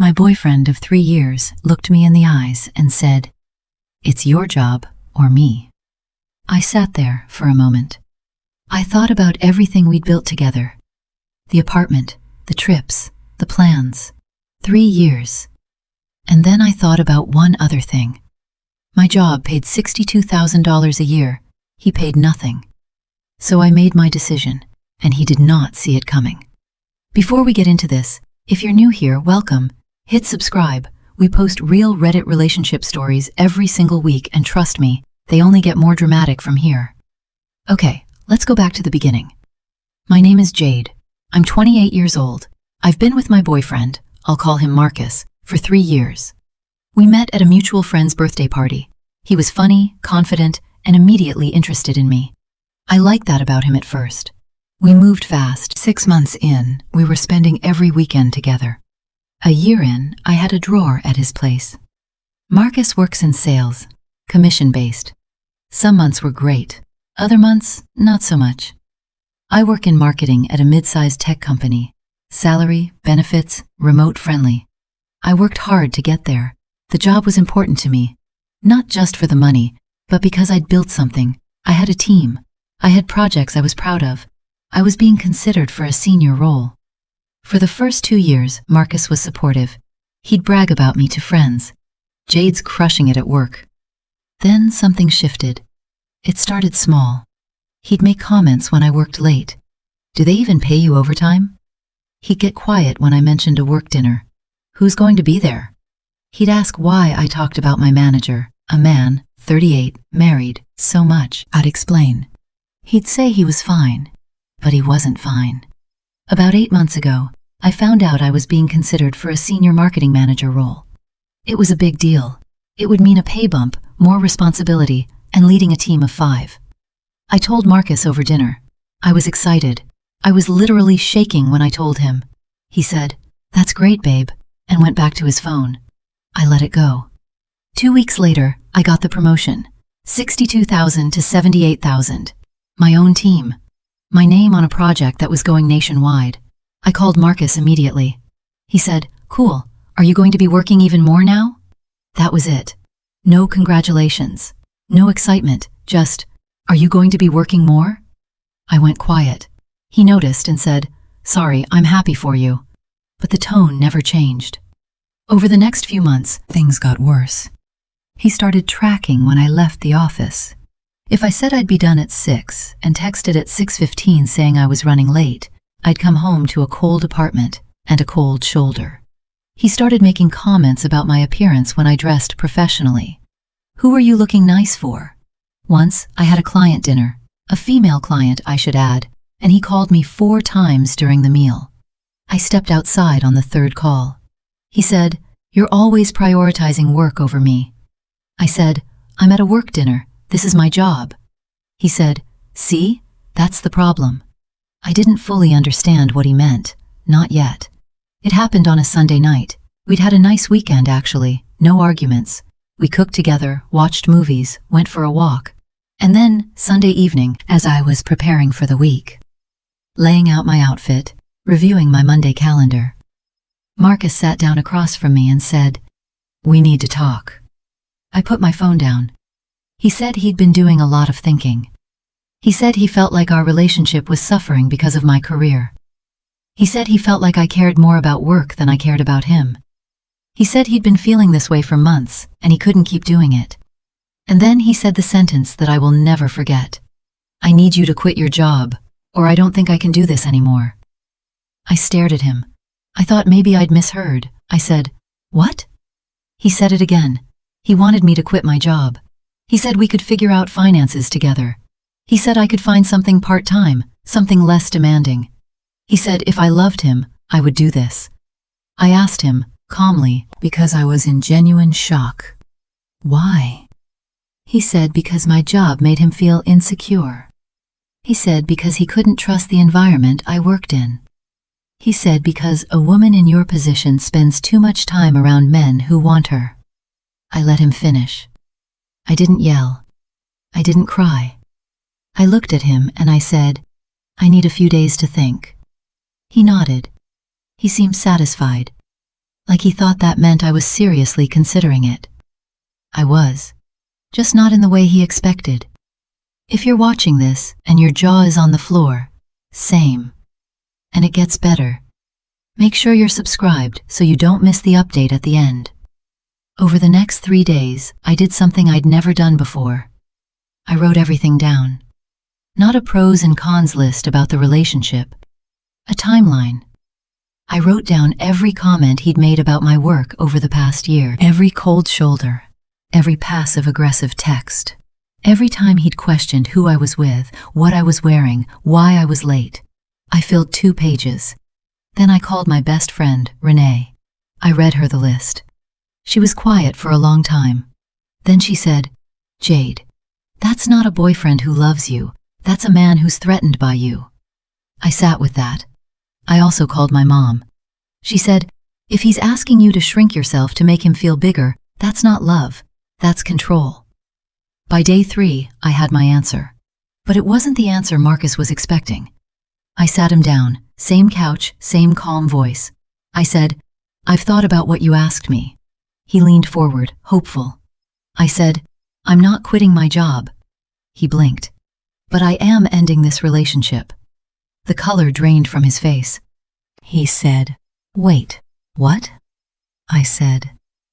My boyfriend of 3 years looked me in the eyes and said, "It's your job or me." I sat there for a moment. I thought about everything we'd built together. The apartment, the trips, the plans. 3 years. And then I thought about one other thing. My job paid $62,000 a year. He paid nothing. So I made my decision, and he did not see it coming. Before we get into this, if you're new here, welcome. Hit subscribe. We post real Reddit relationship stories every single week, and trust me, they only get more dramatic from here. Okay, let's go back to the beginning. My name is Jade. I'm 28 years old. I've been with my boyfriend, I'll call him Marcus, for 3 years. We met at a mutual friend's birthday party. He was funny, confident, and immediately interested in me. I liked that about him at first. We moved fast. 6 months in, we were spending every weekend together. A year in, I had a drawer at his place. Marcus works in sales, commission-based. Some months were great, other months, not so much. I work in marketing at a mid-sized tech company. Salary, benefits, remote-friendly. I worked hard to get there. The job was important to me, not just for the money, but because I'd built something. I had a team. I had projects I was proud of. I was being considered for a senior role. For the first 2 years, Marcus was supportive. He'd brag about me to friends. "Jade's crushing it at work." Then something shifted. It started small. He'd make comments when I worked late. "Do they even pay you overtime?" He'd get quiet when I mentioned a work dinner. "Who's going to be there?" He'd ask why I talked about my manager, a man, 38, married, so much. I'd explain. He'd say he was fine, but he wasn't fine. About 8 months ago, I found out I was being considered for a senior marketing manager role. It was a big deal. It would mean a pay bump, more responsibility, and leading a team of 5. I told Marcus over dinner. I was excited. I was literally shaking when I told him. He said, "That's great, babe," and went back to his phone. I let it go. 2 weeks later, I got the promotion. 62,000 to 78,000. My own team. My name on a project that was going nationwide. I called Marcus immediately. He said, "Cool, are you going to be working even more now?" That was it. No congratulations. No excitement, just, "Are you going to be working more?" I went quiet. He noticed and said, "Sorry, I'm happy for you." But the tone never changed. Over the next few months, things got worse. He started tracking when I left the office. If I said I'd be done at 6 and texted at 6:15 saying I was running late, I'd come home to a cold apartment and a cold shoulder. He started making comments about my appearance when I dressed professionally. "Who are you looking nice for?" Once, I had a client dinner, a female client I should add, and he called me 4 times during the meal. I stepped outside on the 3rd call. He said, "You're always prioritizing work over me." I said, "I'm at a work dinner. This is my job." He said, "See, that's the problem." I didn't fully understand what he meant, not yet. It happened on a Sunday night. We'd had a nice weekend, actually, no arguments. We cooked together, watched movies, went for a walk. And then, Sunday evening, as I was preparing for the week, laying out my outfit, reviewing my Monday calendar, Marcus sat down across from me and said, "We need to talk." I put my phone down. He said he'd been doing a lot of thinking. He said he felt like our relationship was suffering because of my career. He said he felt like I cared more about work than I cared about him. He said he'd been feeling this way for months, and he couldn't keep doing it. And then he said the sentence that I will never forget. "I need you to quit your job, or I don't think I can do this anymore." I stared at him. I thought maybe I'd misheard. I said, "What?" He said it again. He wanted me to quit my job. He said we could figure out finances together. He said I could find something part-time, something less demanding. He said if I loved him, I would do this. I asked him, calmly, because I was in genuine shock. "Why?" He said because my job made him feel insecure. He said because he couldn't trust the environment I worked in. He said because a woman in your position spends too much time around men who want her. I let him finish. I didn't yell. I didn't cry. I looked at him and I said, "I need a few days to think." He nodded. He seemed satisfied. like he thought that meant I was seriously considering it. I was, just not in the way he expected. If you're watching this and your jaw is on the floor, same. And it gets better. Make sure you're subscribed so you don't miss the update at the end. Over the next 3 days, I did something I'd never done before. I wrote everything down. Not a pros and cons list about the relationship. A timeline. I wrote down every comment he'd made about my work over the past year. Every cold shoulder. Every passive-aggressive text. Every time he'd questioned who I was with, what I was wearing, why I was late. I filled 2 pages. Then I called my best friend, Renee. I read her the list. She was quiet for a long time. Then she said, "Jade, that's not a boyfriend who loves you. That's a man who's threatened by you." I sat with that. I also called my mom. She said, "If he's asking you to shrink yourself to make him feel bigger, that's not love. That's control." By day 3, I had my answer. But it wasn't the answer Marcus was expecting. I sat him down, same couch, same calm voice. I said, "I've thought about what you asked me." He leaned forward, hopeful. I said, "I'm not quitting my job." He blinked. "But I am ending this relationship." The color drained from his face. He said, "Wait, what?" I said,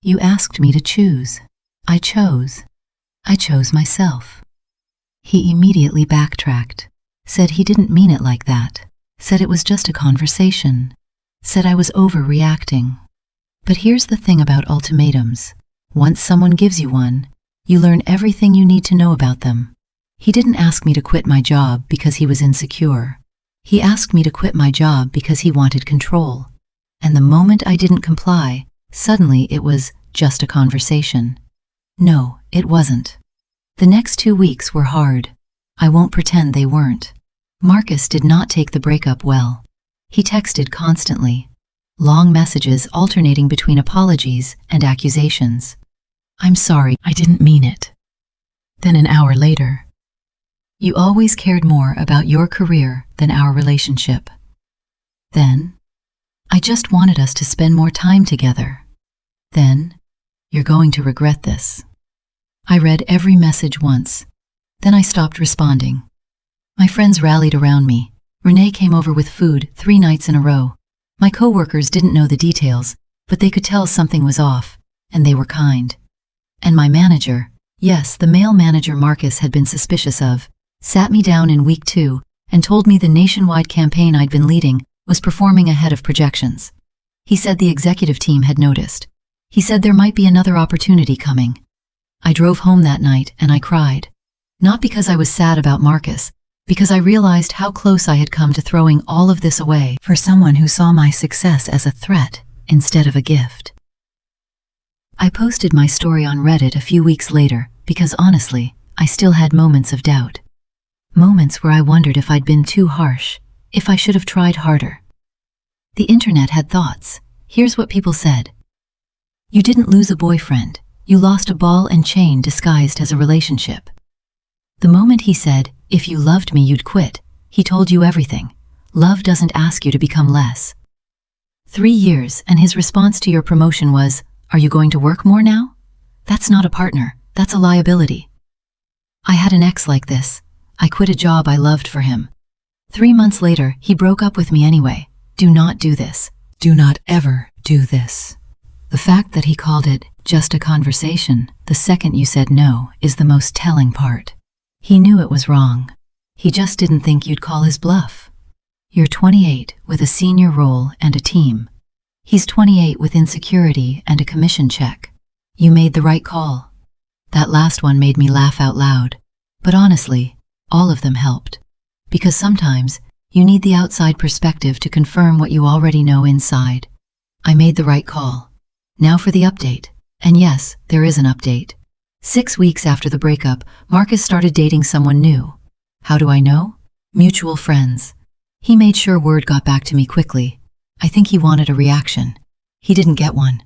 "You asked me to choose. I chose. I chose myself." He immediately backtracked, said he didn't mean it like that, said it was just a conversation, said I was overreacting. But here's the thing about ultimatums. Once someone gives you one, you learn everything you need to know about them. He didn't ask me to quit my job because he was insecure. He asked me to quit my job because he wanted control. And the moment I didn't comply, suddenly it was just a conversation. No, it wasn't. The next 2 weeks were hard. I won't pretend they weren't. Marcus did not take the breakup well. He texted constantly. Long messages alternating between apologies and accusations. "I'm sorry, I didn't mean it." Then an hour later, "You always cared more about your career than our relationship." Then, "I just wanted us to spend more time together." Then, "You're going to regret this." I read every message once. Then I stopped responding. My friends rallied around me. Renee came over with food 3 nights in a row. My coworkers didn't know the details, but they could tell something was off, and they were kind. And my manager, yes, the male manager Marcus had been suspicious of, sat me down in week 2 and told me the nationwide campaign I'd been leading was performing ahead of projections. He said the executive team had noticed. He said there might be another opportunity coming. I drove home that night and I cried. Not because I was sad about Marcus, because I realized how close I had come to throwing all of this away for someone who saw my success as a threat instead of a gift. I posted my story on Reddit a few weeks later because honestly, I still had moments of doubt. Moments where I wondered if I'd been too harsh, if I should have tried harder. The internet had thoughts. Here's what people said. "You didn't lose a boyfriend. You lost a ball and chain disguised as a relationship." The moment he said, "If you loved me, you'd quit," he told you everything. Love doesn't ask you to become less. 3 years, and his response to your promotion was, "Are you going to work more now?" That's not a partner. That's a liability. I had an ex like this. I quit a job I loved for him. 3 months later, he broke up with me anyway. Do not do this. Do not ever do this. The fact that he called it just a conversation the second you said no is the most telling part. He knew it was wrong. He just didn't think you'd call his bluff. You're 28 with a senior role and a team. He's 28 with insecurity and a commission check. You made the right call. That last one made me laugh out loud. But honestly, all of them helped. Because sometimes you need the outside perspective to confirm what you already know inside. I made the right call. Now for the update. And yes, there is an update. 6 weeks after the breakup, Marcus started dating someone new. How do I know? Mutual friends. He made sure word got back to me quickly. I think he wanted a reaction. He didn't get one.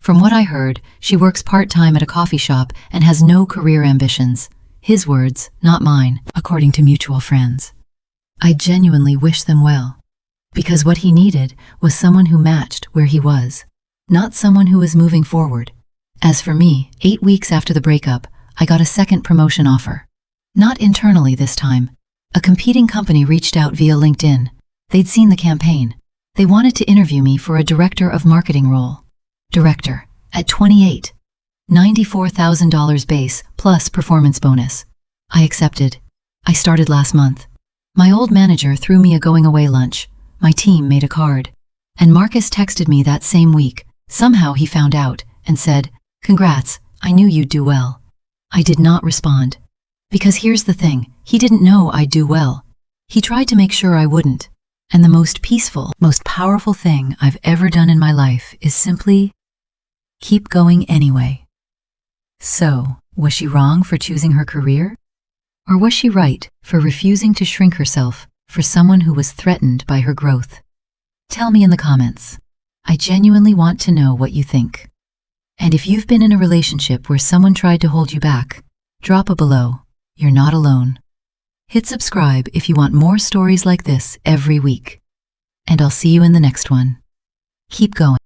From what I heard, she works part-time at a coffee shop and has no career ambitions. His words, not mine, according to mutual friends. I genuinely wish them well. Because what he needed was someone who matched where he was. not someone who was moving forward. As for me, 8 weeks after the breakup, I got a second promotion offer. Not internally this time. A competing company reached out via LinkedIn. They'd seen the campaign. They wanted to interview me for a director of marketing role. Director, at 28. $94,000 base plus performance bonus. I accepted. I started last month. My old manager threw me a going-away lunch. My team made a card. And Marcus texted me that same week. Somehow he found out and said, "Congrats, I knew you'd do well." I did not respond. Because here's the thing, he didn't know I'd do well. He tried to make sure I wouldn't. And the most peaceful, most powerful thing I've ever done in my life is simply keep going anyway. So, was she wrong for choosing her career? Or was she right for refusing to shrink herself for someone who was threatened by her growth? Tell me in the comments. I genuinely want to know what you think. And if you've been in a relationship where someone tried to hold you back, drop a below. You're not alone. Hit subscribe if you want more stories like this every week. And I'll see you in the next one. Keep going.